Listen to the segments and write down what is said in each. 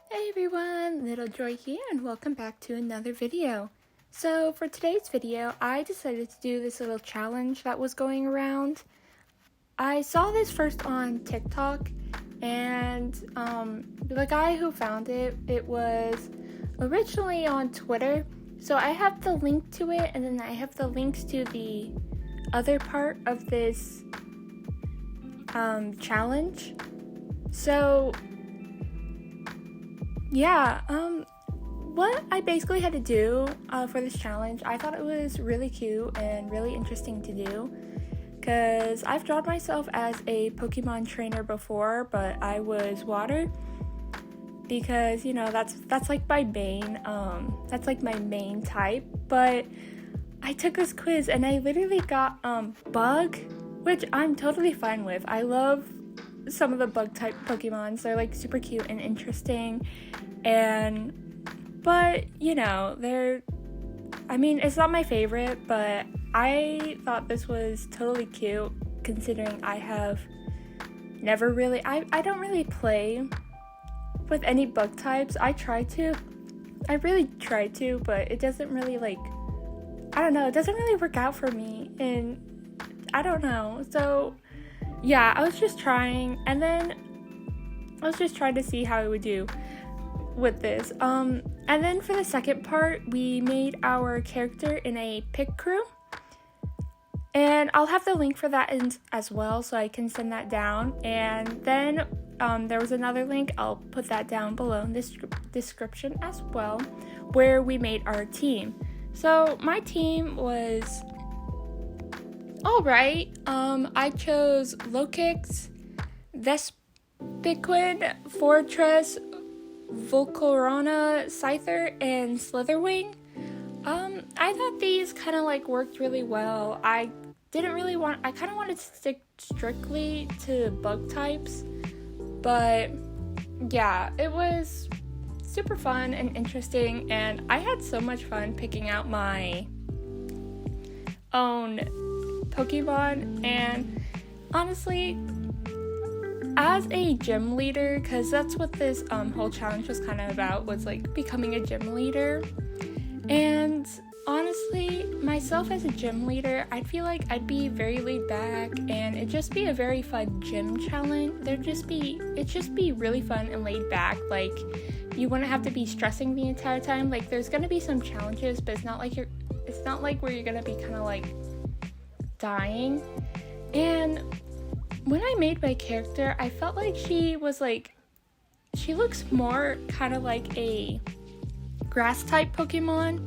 Hey everyone, Little Joy here and welcome back to another video. So for today's video, I decided to do this little challenge that was going around. I saw this first on TikTok and the guy who found it was originally on Twitter. So I have the link to it and then I have the links to the other part of this challenge. So yeah, what I basically had to do for this challenge, I thought it was really cute and really interesting to do, because I've drawn myself as a Pokemon trainer before, but I was water, because, you know, that's like my main type, but I took this quiz and I literally got bug, which I'm totally fine with. I love some of the bug type Pokemons. They're like super cute and interesting, but you know, it's not my favorite, but I thought this was totally cute considering I have never really I don't really play with any bug types. I really try to, but it doesn't really it doesn't really work out for me, and I don't know. So yeah, I was just trying, and then I was just trying to see how I would do with this. And then for the second part, we made our character in a pick crew. And I'll have the link for that as well, so I can send that down. And then there was another link, I'll put that down below in this description as well, where we made our team. So my team was alright. I chose Lokix, Vespiquen, Fortress, Volcarona, Scyther, and Slitherwing. I thought these kind of worked really well. I kind of wanted to stick strictly to bug types, but yeah, it was super fun and interesting, and I had so much fun picking out my own Pokemon. And honestly, as a gym leader, because that's what this whole challenge was kind of about, was becoming a gym leader, and honestly, myself as a gym leader, I'd feel like I'd be very laid back, and it'd just be a very fun gym challenge. It'd just be really fun and laid back. You wouldn't have to be stressing the entire time. There's gonna be some challenges, but it's not like where you're gonna be kind of dying. And when I made my character, I felt like she looks more kind of like a grass type Pokemon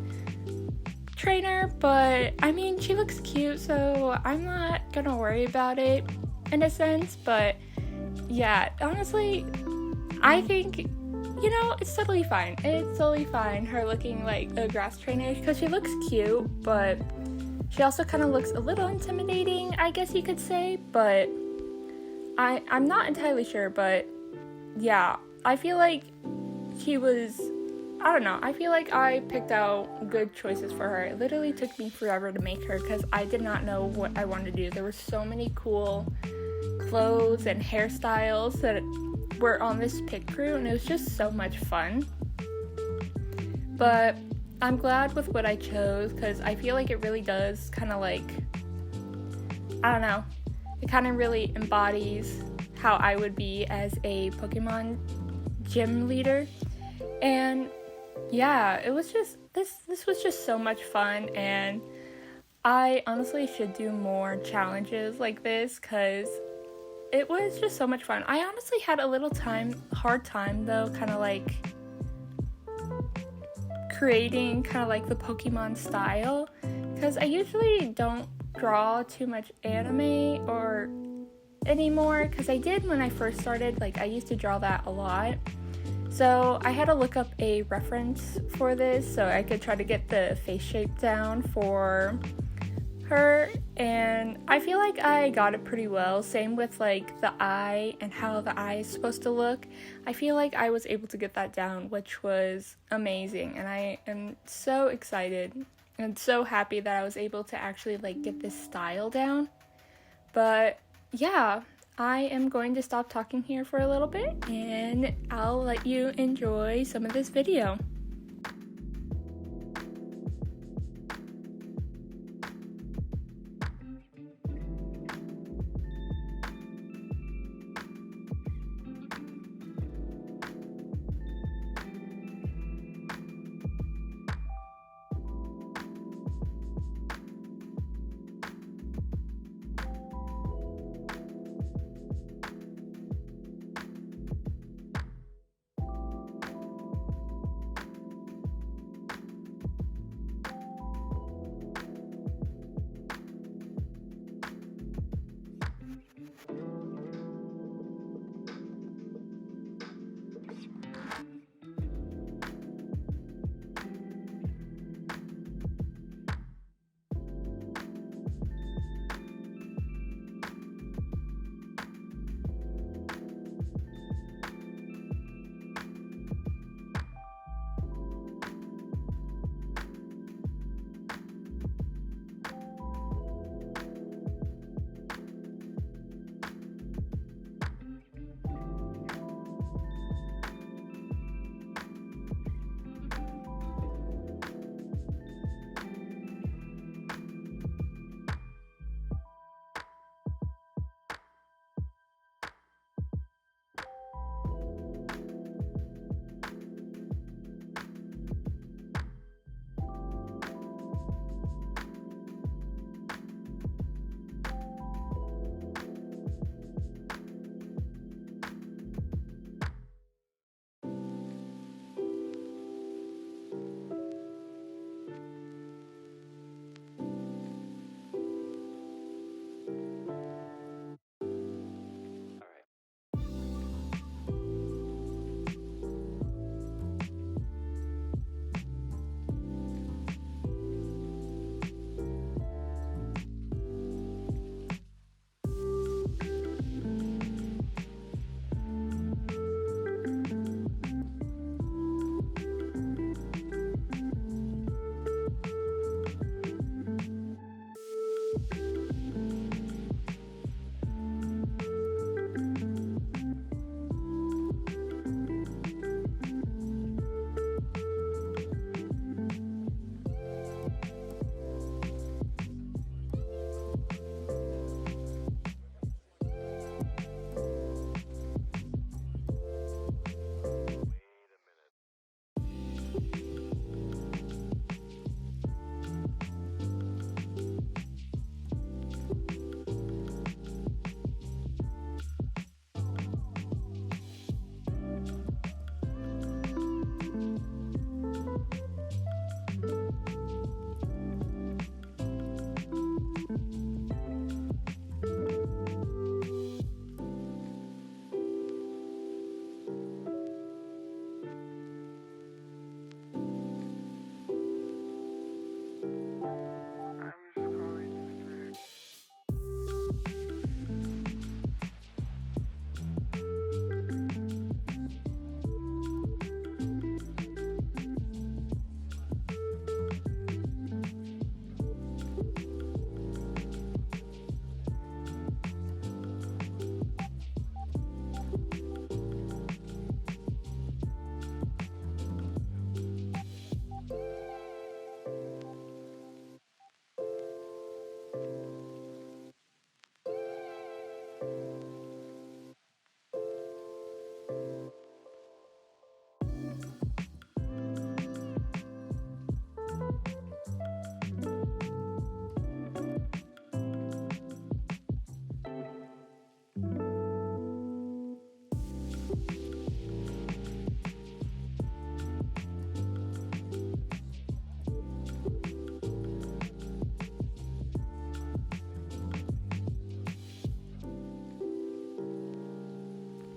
trainer, but I mean, she looks cute, so I'm not gonna worry about it in a sense. But yeah, honestly, I think, it's totally fine. It's totally fine, her looking like a grass trainer, because she looks cute, but she also kind of looks a little intimidating, I guess you could say. But I'm not entirely sure, but yeah, I feel like I feel like I picked out good choices for her. It literally took me forever to make her, because I did not know what I wanted to do. There were so many cool clothes and hairstyles that were on this pick crew, and it was just so much fun. But I'm glad with what I chose, because I feel like it really does kind of it kind of really embodies how I would be as a Pokemon gym leader. And yeah, it was just this was just so much fun, and I honestly should do more challenges like this, because it was just so much fun. I honestly had a little hard time though, kind of creating kind of the Pokemon style, because I usually don't draw too much anime or anymore, because I did when I first started. I used to draw that a lot, so I had to look up a reference for this so I could try to get the face shape down for her, and I feel like I got it pretty well. Same with the eye and how the eye is supposed to look. I feel like I was able to get that down, which was amazing, and I am so excited and so happy that I was able to actually get this style down. But yeah, I am going to stop talking here for a little bit and I'll let you enjoy some of this video.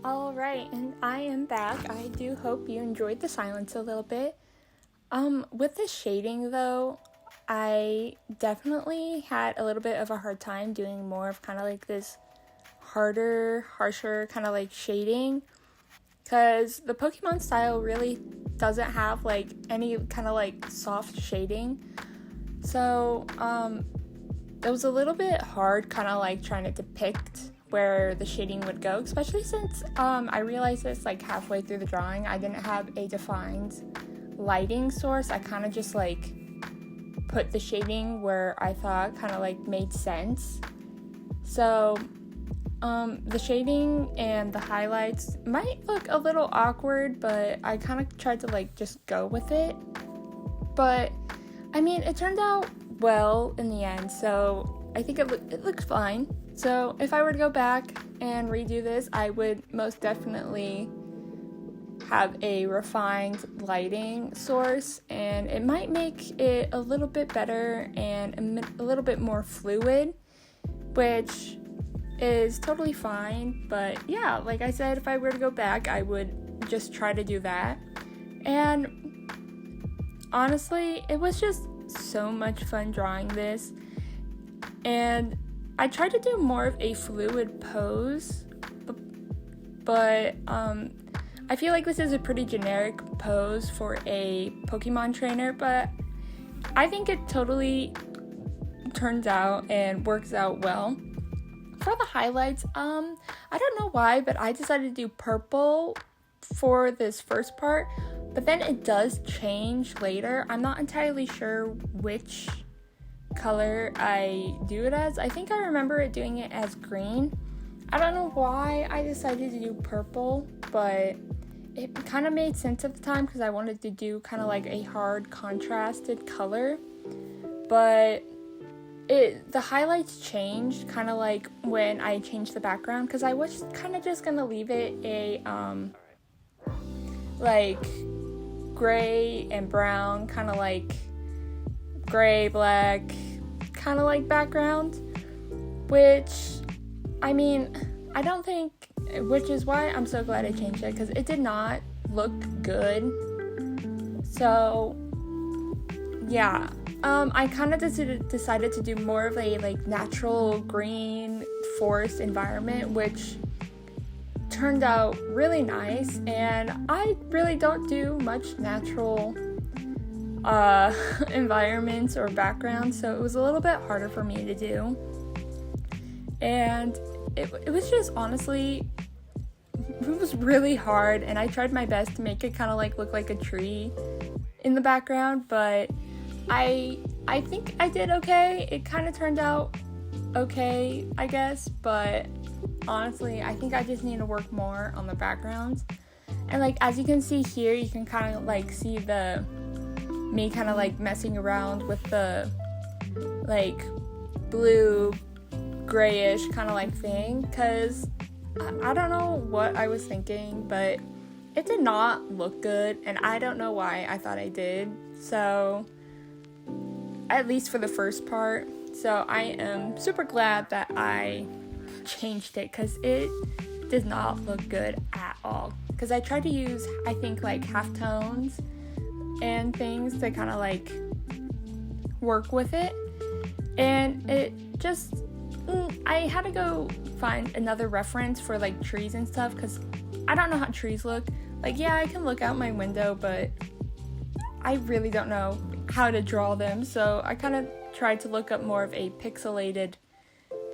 Alright, and I am back. I do hope you enjoyed the silence a little bit. With the shading though, I definitely had a little bit of a hard time doing more of kind of like this harsher kind of like shading, because the Pokemon style really doesn't have like any kind of like soft shading. So, it was a little bit hard kind of like trying to depict where the shading would go, especially since I realized this like halfway through the drawing. I didn't have a defined lighting source. I kind of just like put the shading where I thought kind of like made sense. So the shading and the highlights might look a little awkward, but I kind of tried to like just go with it. But I mean, it turned out well in the end, so I think it looks fine. So if I were to go back and redo this, I would most definitely have a refined lighting source, and it might make it a little bit better and a little bit more fluid, which is totally fine. But yeah, like I said, if I were to go back, I would just try to do that. And honestly, it was just so much fun drawing this, and I tried to do more of a fluid pose, but I feel like this is a pretty generic pose for a Pokemon trainer, but I think it totally turns out and works out well. For the highlights, I don't know why, but I decided to do purple for this first part, but then it does change later. I'm not entirely sure which color I do it as. I think I remember it doing it as green. I don't know why I decided to do purple, but it kind of made sense at the time because I wanted to do kind of like a hard contrasted color. But the highlights changed kind of like when I changed the background, because I was kind of just gonna leave it a like gray and brown, kind of like gray, black, kind of like background, which, I mean, I don't think, which is why I'm so glad I changed it, because it did not look good. So yeah, I kind of decided to do more of a like natural green forest environment, which turned out really nice. And I really don't do much natural environments or backgrounds, so it was a little bit harder for me to do. And it was just, honestly, it was really hard, and I tried my best to make it kind of like look like a tree in the background, but I think I did okay. It kind of turned out okay, I guess, but honestly, I think I just need to work more on the backgrounds. And like, as you can see here, you can kind of like see me kind of like messing around with the like blue grayish kind of like thing, because I don't know what I was thinking, but it did not look good, and I don't know why I thought I did. So at least for the first part. So I am super glad that I changed it, because it does not look good at all. Because I tried to use, I think, like halftones and things to kind of like work with it, and it just, I had to go find another reference for like trees and stuff, because I don't know how trees look. Like, yeah, I can look out my window, but I really don't know how to draw them. So I kind of tried to look up more of a pixelated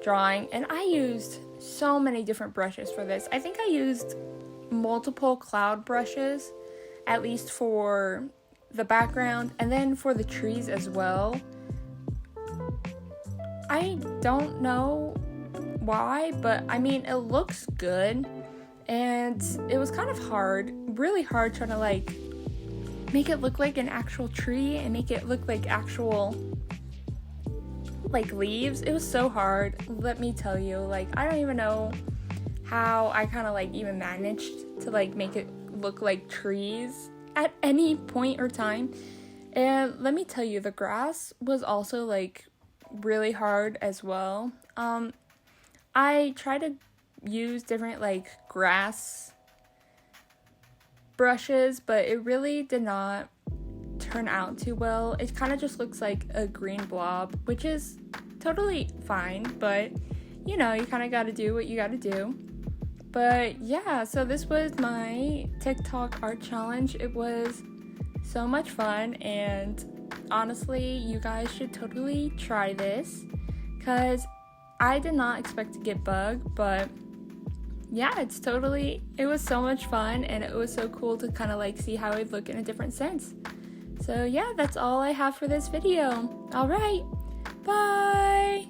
drawing, and I used so many different brushes for this. I think I used multiple cloud brushes, at least for the background, and then for the trees as well. I don't know why, but I mean, it looks good, and it was kind of hard, really hard, trying to like make it look like an actual tree and make it look like actual like leaves. It was so hard, let me tell you. Like, I don't even know how I kind of like even managed to like make it look like trees at any point or time. And let me tell you, the grass was also like really hard as well. I tried to use different like grass brushes, but it really did not turn out too well. It kind of just looks like a green blob, which is totally fine, but you know, you kind of got to do what you got to do. But yeah, so this was my TikTok art challenge. It was so much fun, and honestly, you guys should totally try this, because I did not expect to get bug, but yeah, it was so much fun, and it was so cool to kind of like see how it'd look in a different sense. So yeah, that's all I have for this video. All right, bye!